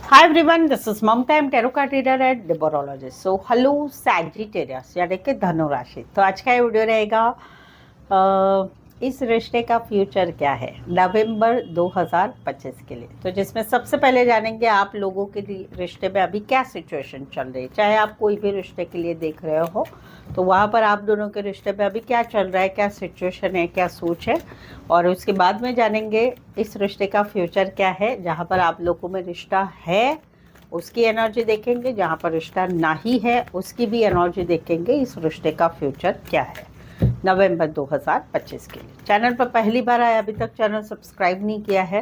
Hi everyone, this is Mom Time Tarot Card Reader and Numerologist. So hello Sagittarius यानी कि धनु राशि। तो आज का ये वीडियो रहेगा इस रिश्ते का फ्यूचर क्या है नवंबर 2025 के लिए। तो जिसमें सबसे पहले जानेंगे आप लोगों के रिश्ते में अभी क्या सिचुएशन चल रही है। चाहे आप कोई भी रिश्ते के लिए देख रहे हो तो वहाँ पर आप दोनों के रिश्ते में अभी क्या चल रहा है, क्या सिचुएशन है, क्या सोच है, और उसके बाद में जानेंगे इस रिश्ते का फ्यूचर क्या है। जहाँ पर आप लोगों में रिश्ता है उसकी एनर्जी देखेंगे, जहाँ पर रिश्ता नहीं है उसकी भी एनर्जी देखेंगे। इस रिश्ते का फ्यूचर क्या है नवंबर 2025 के लिए। चैनल पर पहली बार आए, अभी तक चैनल सब्सक्राइब नहीं किया है,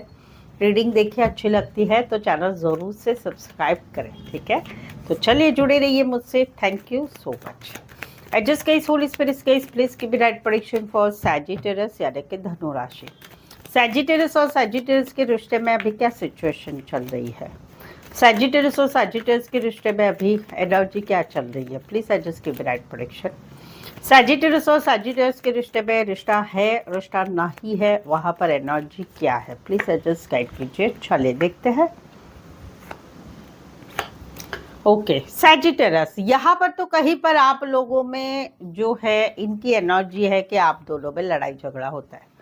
रीडिंग देखिए अच्छी लगती है तो चैनल ज़रूर से सब्सक्राइब करें, ठीक है। तो चलिए जुड़े रहिए मुझसे। Thank you so much. Adjust case whole spirit case please keep it right prediction for Sagittarius यानी कि धनु राशि। सैजिटेरियस और सैजिटेरियस के रिश्ते में अभी क्या सिचुएशन चल रही है, सैजिटेरियस और सैजिटेरियस के रिश्ते में अभी एनर्जी क्या चल रही है, please adjust keep it right prediction. Sagittarius और सैजिटेरियस के रिश्ते में रिश्ता है, रिश्ता नहीं है, वहां पर एनर्जी क्या है, प्लीज एडजस्ट गाइड कीजिए। चलिए देखते हैं। ओके सैजिटेरियस, यहाँ पर तो कहीं पर आप लोगों में जो है इनकी एनर्जी है कि आप दोनों में लड़ाई झगड़ा होता है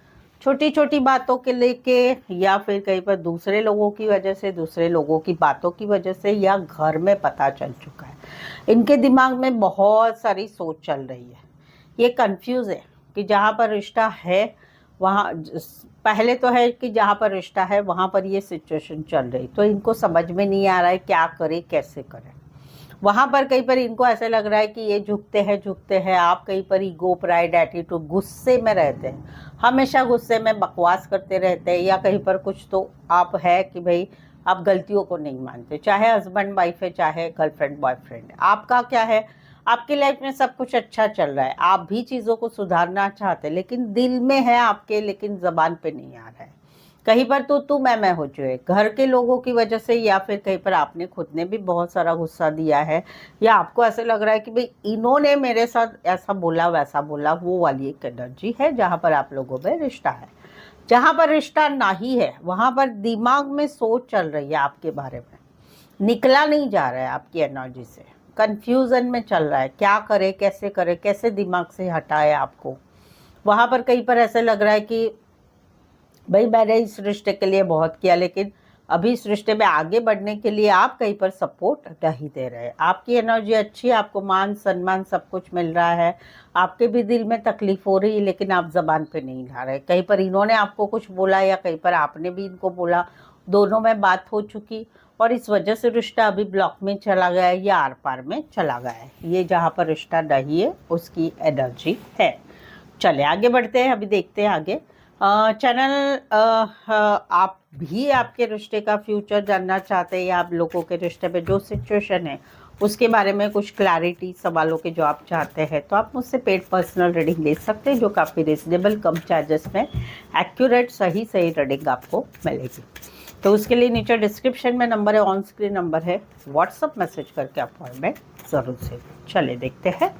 छोटी छोटी बातों के लेके, या फिर कहीं पर दूसरे लोगों की वजह से, दूसरे लोगों की बातों की वजह से, या घर में पता चल चुका है। इनके दिमाग में बहुत सारी सोच चल रही है, ये कंफ्यूज है कि जहाँ पर रिश्ता है वहाँ, पहले तो है कि जहाँ पर रिश्ता है वहाँ पर ये सिचुएशन चल रही, तो इनको समझ में नहीं आ रहा है क्या करे कैसे करें। वहाँ पर कहीं पर इनको ऐसे लग रहा है कि ये झुकते हैं, आप कहीं पर ईगो प्राइड एटीट्यूड गुस्से में रहते हैं, हमेशा गुस्से में बकवास करते रहते हैं, या कहीं पर कुछ तो आप है कि भाई आप गलतियों को नहीं मानते, चाहे हस्बैंड वाइफ है चाहे गर्लफ्रेंड बॉयफ्रेंड है। आपका क्या है, आपकी लाइफ में सब कुछ अच्छा चल रहा है, आप भी चीज़ों को सुधारना चाहते हैं, लेकिन दिल में है आपके, लेकिन जबान पे नहीं आ रहा है। कहीं पर तो मैं हो चुके घर के लोगों की वजह से, या फिर कहीं पर आपने खुद ने भी बहुत सारा गुस्सा दिया है, या आपको ऐसे लग रहा है कि भाई इन्होंने मेरे साथ ऐसा बोला वैसा बोला, वो वाली एक एनर्जी है जहाँ पर आप लोगों में रिश्ता है। जहाँ पर रिश्ता नहीं है वहाँ पर दिमाग में सोच चल रही है आपके बारे में, निकला नहीं जा रहा है आपकी एनर्जी से, कंफ्यूजन में चल रहा है, क्या करे कैसे दिमाग से हटाए आपको। वहाँ पर कहीं पर ऐसे लग रहा है कि भाई मैंने इस रिश्ते के लिए बहुत किया, लेकिन अभी इस रिश्ते में आगे बढ़ने के लिए आप कहीं पर सपोर्ट नहीं दे रहे। आपकी एनर्जी अच्छी है, आपको मान सम्मान सब कुछ मिल रहा है, आपके भी दिल में तकलीफ हो रही है, लेकिन आप जबान पे नहीं ला रहे। कहीं पर इन्होंने आपको कुछ बोला या कहीं पर आपने भी इनको बोला, दोनों में बात हो चुकी, और इस वजह से रिश्ता अभी ब्लॉक में चला गया है या आर पार में चला गया है। ये जहाँ पर रिश्ता नहीं है उसकी एनर्जी है। चले आगे बढ़ते हैं, अभी देखते हैं आगे। चैनल आप भी आपके रिश्ते का फ्यूचर जानना चाहते हैं, या आप लोगों के रिश्ते में जो सिचुएशन है उसके बारे में कुछ क्लैरिटी, सवालों के जवाब चाहते हैं, तो आप मुझसे पेड पर्सनल रीडिंग ले सकते हैं, जो काफ़ी रिजनेबल कम चार्जेस में एक्यूरेट सही रीडिंग आपको मिलेगी। तो उसके लिए नीचे डिस्क्रिप्शन में नंबर है, ऑन स्क्रीन नंबर है, व्हाट्सअप मैसेज करके अपॉइंटमेंट ज़रूर से। चले देखते हैं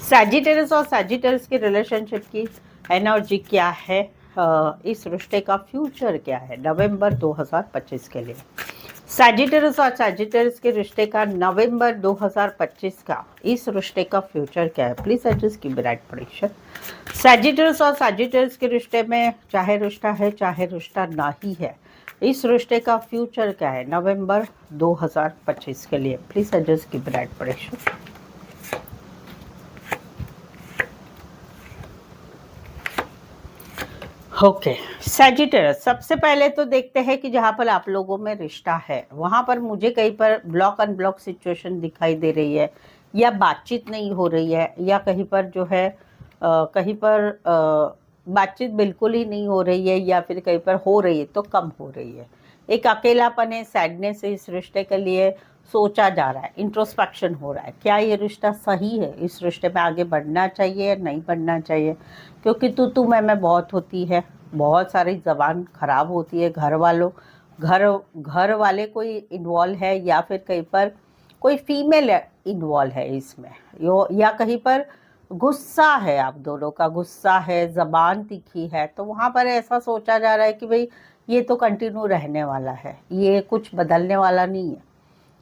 सैजिटेरियस और सैजिटेरियस की रिलेशनशिप की एनर्जी क्या है, इस रिश्ते का फ्यूचर क्या है नवंबर 2025 के लिए। सैजिटेरियस और सैजिटेरियस के रिश्ते का नवंबर 2025 का इस रिश्ते का फ्यूचर क्या है, प्लीज एडजस्ट की राइट प्रेडिक्शन। सैजिटेरियस और सैजिटेरियस के रिश्ते में चाहे रिश्ता है चाहे रिश्ता नहीं है, इस रिश्ते का फ्यूचर क्या है नवंबर 2025 के लिए, प्लीज एडजस्ट की राइट प्रेडिक्शन। ओके सैजिटेरियस, सबसे पहले तो देखते हैं कि जहाँ पर आप लोगों में रिश्ता है वहाँ पर मुझे कहीं पर ब्लॉक अनब्लॉक सिचुएशन दिखाई दे रही है, या बातचीत नहीं हो रही है, या कहीं पर जो है कहीं पर बातचीत बिल्कुल ही नहीं हो रही है, या फिर कहीं पर हो रही है तो कम हो रही है। एक अकेलापन है, सैडनेस है, इस रिश्ते के लिए सोचा जा रहा है, इंट्रोस्पेक्शन हो रहा है, क्या ये रिश्ता सही है, इस रिश्ते में आगे बढ़ना चाहिए या नहीं बढ़ना चाहिए, क्योंकि तू मैं बहुत होती है, बहुत सारी जबान खराब होती है, घर वाले कोई इन्वॉल्व है, या फिर कहीं पर कोई फीमेल इन्वॉल्व है इसमें, या कहीं पर गुस्सा है, आप दोनों का गुस्सा है, जबान तीखी है, तो वहाँ पर ऐसा सोचा जा रहा है कि भाई ये तो कंटिन्यू रहने वाला है, ये कुछ बदलने वाला नहीं है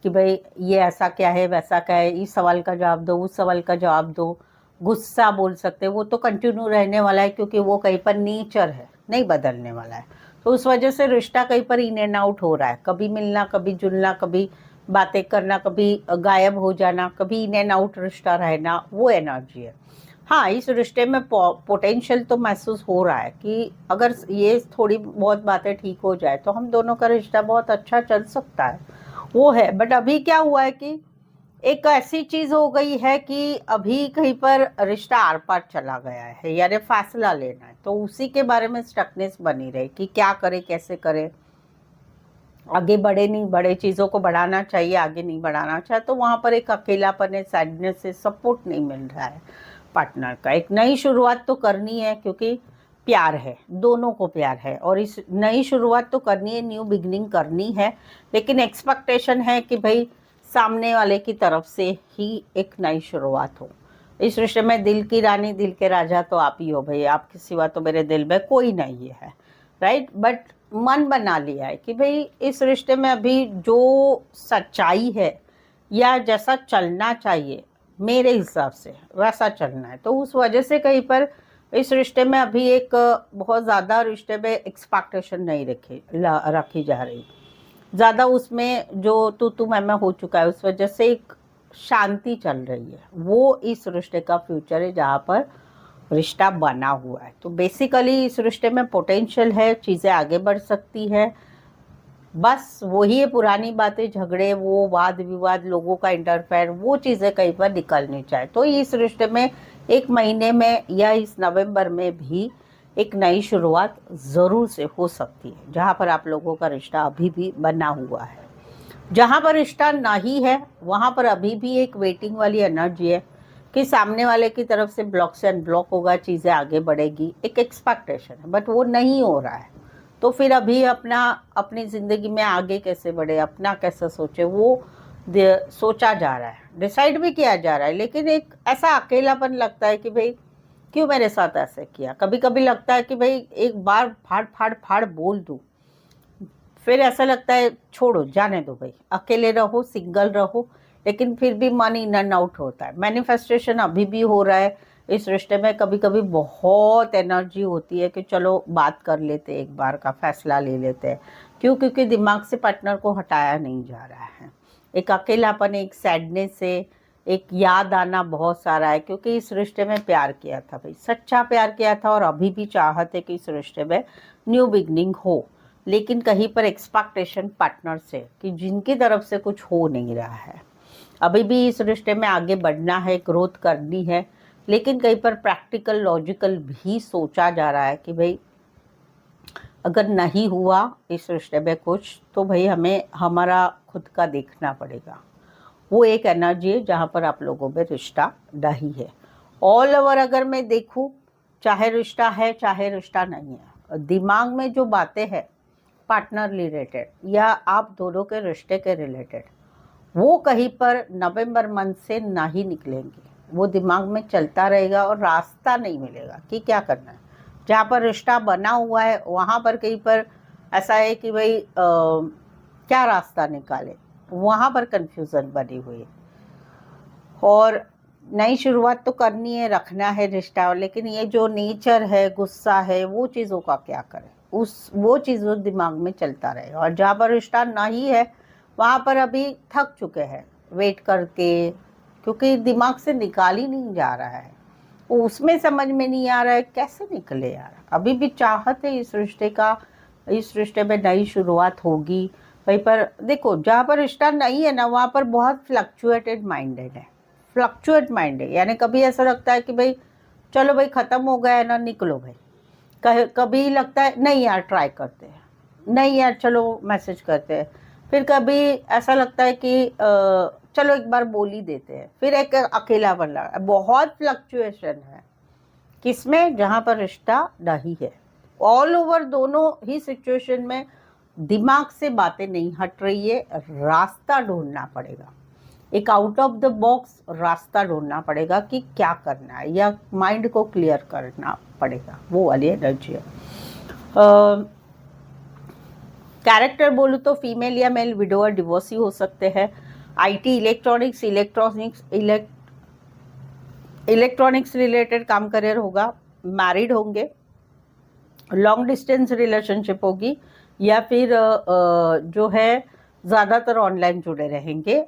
कि भाई ये ऐसा क्या है वैसा क्या है, इस सवाल का जवाब दो उस सवाल का जवाब दो, गुस्सा बोल सकते, वो तो कंटिन्यू रहने वाला है क्योंकि वो कहीं पर नेचर है, नहीं बदलने वाला है। तो उस वजह से रिश्ता कहीं पर इन एंड आउट हो रहा है, कभी मिलना कभी जुलना, कभी बातें करना, कभी गायब हो जाना, कभी इन एंड आउट रिश्ता रहना, वो एनर्जी है। हाँ, इस रिश्ते में पोटेंशियल तो महसूस हो रहा है कि अगर ये थोड़ी बहुत बातें ठीक हो जाए तो हम दोनों का रिश्ता बहुत अच्छा चल सकता है, वो है। बट अभी क्या हुआ है कि एक ऐसी चीज हो गई है कि अभी कहीं पर रिश्ता आर पार चला गया है, यानी फैसला लेना है, तो उसी के बारे में स्टकनेस बनी रही कि क्या करे कैसे करे, आगे बढ़े नहीं बढ़े, चीज़ों को बढ़ाना चाहिए आगे नहीं बढ़ाना चाहिए, तो वहाँ पर एक अकेलापन है, सैडनेस है, सपोर्ट नहीं मिल रहा है पार्टनर का। एक नई शुरुआत तो करनी है क्योंकि प्यार है, दोनों को प्यार है, और इस नई शुरुआत तो करनी है, न्यू बिगनिंग करनी है, लेकिन एक्सपेक्टेशन है कि भाई सामने वाले की तरफ से ही एक नई शुरुआत हो। इस रिश्ते में दिल की रानी दिल के राजा तो आप ही हो भाई, आपके सिवा तो मेरे दिल में कोई नहीं है, राइट। बट मन बना लिया है कि भाई इस रिश्ते में अभी जो सच्चाई है या जैसा चलना चाहिए मेरे हिसाब से वैसा चलना है, तो उस वजह से कहीं पर इस रिश्ते में अभी एक बहुत ज़्यादा रिश्ते में एक्सपेक्टेशन नहीं रखी जा रही, ज़्यादा उसमें जो तू मैं हो चुका है, उस वजह से एक शांति चल रही है, वो इस रिश्ते का फ्यूचर है जहाँ पर रिश्ता बना हुआ है। तो बेसिकली इस रिश्ते में पोटेंशियल है, चीज़ें आगे बढ़ सकती है, बस वही है पुरानी बातें, झगड़े, वो वाद विवाद, लोगों का इंटरफेयर, वो चीज़ें कहीं पर निकलनी चाहिए। तो इस रिश्ते में एक महीने में या इस नवंबर में भी एक नई शुरुआत ज़रूर से हो सकती है, जहाँ पर आप लोगों का रिश्ता अभी भी बना हुआ है। जहाँ पर रिश्ता नहीं है वहाँ पर अभी भी एक वेटिंग वाली एनर्जी है कि सामने वाले की तरफ से ब्लॉक से अनब्लॉक होगा, चीज़ें आगे बढ़ेगी, एक एक्सपेक्टेशन है, बट वो नहीं हो रहा है। तो फिर अभी अपनी ज़िंदगी में आगे कैसे बढ़े, अपना कैसे सोचे, वो सोचा जा रहा है, डिसाइड भी किया जा रहा है, लेकिन एक ऐसा अकेलापन लगता है कि भाई क्यों मेरे साथ ऐसे किया। कभी कभी लगता है कि भाई एक बार फाड़ फाड़ फाड़ बोल दूँ, फिर ऐसा लगता है छोड़ो जाने दो भाई, अकेले रहो, सिंगल रहो, लेकिन फिर भी मन इन एंड आउट होता है। मैनिफेस्टेशन अभी भी हो रहा है इस रिश्ते में, कभी कभी बहुत एनर्जी होती है कि चलो बात कर लेते, एक बार का फैसला ले लेते हैं। क्यों? क्योंकि दिमाग से पार्टनर को हटाया नहीं जा रहा है, एक अकेलापन, एक सैडनेस है, एक याद आना बहुत सारा है, क्योंकि इस रिश्ते में प्यार किया था भाई, सच्चा प्यार किया था, और अभी भी चाहत है कि इस रिश्ते में न्यू बिगनिंग हो, लेकिन कहीं पर एक्सपेक्टेशन पार्टनर से कि जिनकी तरफ से कुछ हो नहीं रहा है। अभी भी इस रिश्ते में आगे बढ़ना है, ग्रोथ करनी है, लेकिन कहीं पर प्रैक्टिकल लॉजिकल भी सोचा जा रहा है कि भाई अगर नहीं हुआ इस रिश्ते में कुछ, तो भाई हमें हमारा खुद का देखना पड़ेगा। वो एक एनर्जी है जहाँ पर आप लोगों में रिश्ता नहीं है। ऑल ओवर अगर मैं देखूँ, चाहे रिश्ता है चाहे रिश्ता नहीं है, दिमाग में जो बातें हैं पार्टनर रिलेटेड या आप दोनों के रिश्ते के रिलेटेड, वो कहीं पर नवंबर मंथ से ना ही निकलेंगे, वो दिमाग में चलता रहेगा और रास्ता नहीं मिलेगा कि क्या करना है। जहाँ पर रिश्ता बना हुआ है वहाँ पर कहीं पर ऐसा है कि भाई क्या रास्ता निकाले, वहाँ पर कंफ्यूजन बनी हुई है। और नई शुरुआत तो करनी है, रखना है रिश्ता, लेकिन ये जो नेचर है, गुस्सा है, वो चीज़ों का क्या करें, वो चीज़ दिमाग में चलता रहे। और जहाँ पर रिश्ता नहीं है वहाँ पर अभी थक चुके हैं वेट करके, क्योंकि दिमाग से निकाल ही नहीं जा रहा है, उसमें समझ में नहीं आ रहा है कैसे निकले यार। अभी भी चाहत है इस रिश्ते का, इस रिश्ते में नई शुरुआत होगी वहीं पर। देखो जहाँ पर रिश्ता नहीं है ना, वहाँ पर बहुत फ्लक्चुएटेड माइंडेड है, फ्लक्चुएट माइंड है, यानी कभी ऐसा लगता है कि भाई चलो भाई ख़त्म हो गया है ना, निकलो भाई। कभी लगता है नहीं यार ट्राई करते हैं, नहीं यार चलो मैसेज करते हैं, फिर कभी ऐसा लगता है कि चलो एक बार बोल ही देते हैं, फिर एक अकेलापन लगा। बहुत फ्लक्चुएशन है किसमें, जहाँ पर रिश्ता नहीं है। ऑल ओवर दोनों ही सिचुएशन में दिमाग से बातें नहीं हट रही है, रास्ता ढूंढना पड़ेगा, एक आउट ऑफ द बॉक्स रास्ता ढूंढना पड़ेगा कि क्या करना है, या माइंड को क्लियर करना पड़ेगा, वो वाली एनर्जी है। कैरेक्टर बोलूँ तो फीमेल या मेल, विडोअर, डिवोर्सी हो सकते हैं। आईटी, इलेक्ट्रॉनिक्स रिलेटेड काम करियर होगा। मैरिड होंगे, लॉन्ग डिस्टेंस रिलेशनशिप होगी, या फिर जो है ज़्यादातर ऑनलाइन जुड़े रहेंगे।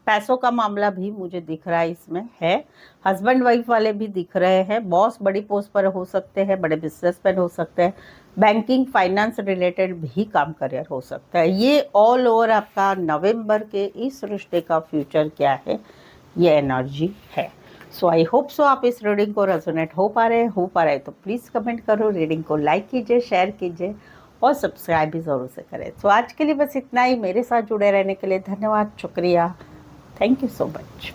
पैसों का मामला भी मुझे दिख रहा है, इसमें है। हस्बैंड वाइफ वाले भी दिख रहे हैं। बॉस बड़ी पोस्ट पर हो सकते हैं, बड़े बिजनेसमैन हो सकते हैं। बैंकिंग फाइनेंस रिलेटेड भी काम करियर हो सकता है। ये ऑल ओवर आपका नवंबर के इस रिश्ते का फ्यूचर क्या है, ये एनर्जी है। सो आई होप सो आप इस रीडिंग को रेजोनेट हो पा रहे हैं तो प्लीज़ कमेंट करो, रीडिंग को लाइक कीजिए, शेयर कीजिए और सब्सक्राइब भी ज़रूर से करें। सो आज के लिए बस इतना ही। मेरे साथ जुड़े रहने के लिए धन्यवाद, शुक्रिया, थैंक यू सो मच।